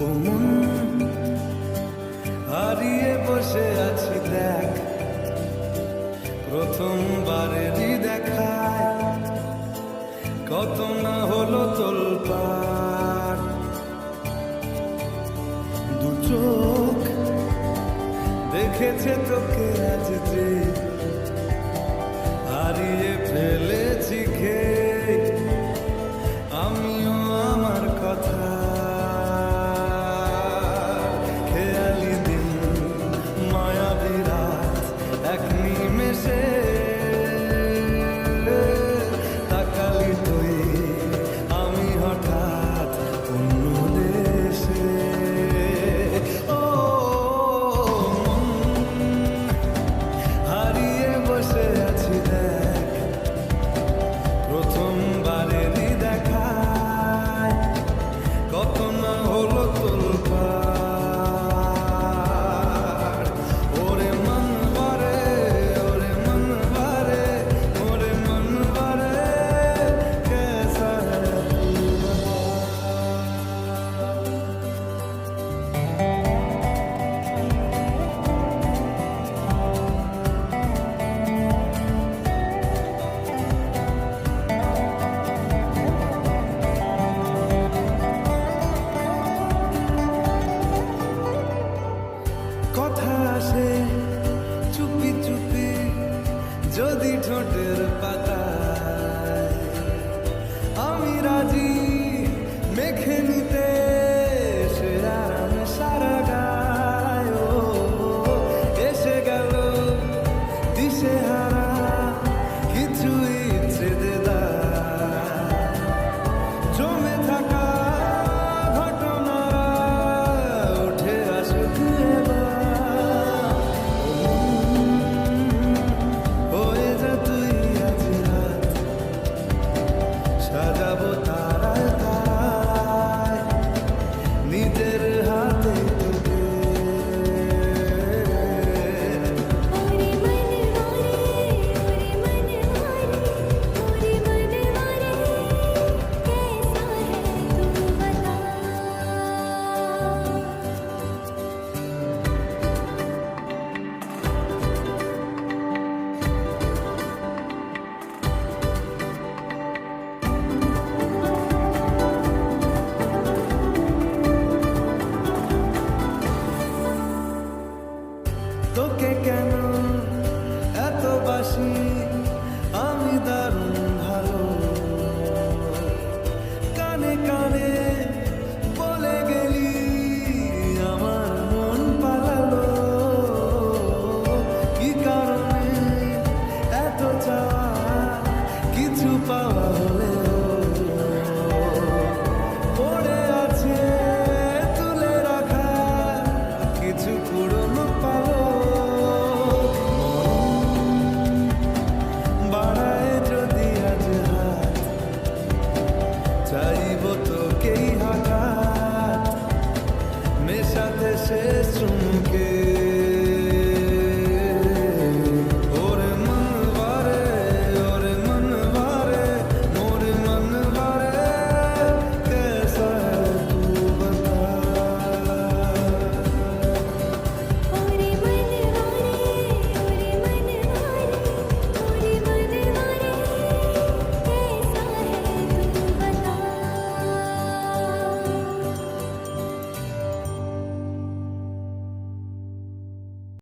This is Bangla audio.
ও মন হারিয়ে বসে আছি দেখ, প্রথমবারেরই দেখায় কত না হলো তোলপাড়। দু চোখ দেখেছে তোকে আজ যে হারিয়ে ফেলেছি খেয়ে আমিও আমার কথা। খেয়ালি দিন মায়াবী রাত এক নিমেষে তাকালি তুই আমি হঠাৎ অন্য দেশে। ও মন হারিয়ে বসে আছি দেখ, প্রথমবারেরই দেখায় কত না হলো তোলপাড়। ওরে মন বারে, ওরে মন বারে, ওরে মন বারে, कैसा है तू बता। কথা আসে চুপি চুপি যদি ঠোঁটের পাতায়, আমি রাজি মেখে নিতে সে আরাম সারা গায়। ও এসে গেল দিশে হারা কিছু ইচ্ছে দেদার, জমে থাকা ঘটনারা উঠে আসুক এবার। হয়ে যা তুই আজ রাত, সাজাবো তারায় তারায় নিজের হাতে তোকে। ओरे मन वारे, ओरे मन वारे, कैसा है तू बता। তোকে কেন এত বাসি আমি দারুণ ভালো, কানে কানে বলে গেলি আমার মন পালালো। কি কারণে এত চাওয়া কিছু পাওয়া হলেও পড়ে আছে তুলে রাখা কিছু পুরনো পালো। বাড়ায় যদি আজ হাত চাইব তোকেই হঠাৎ মেশাতে শেষ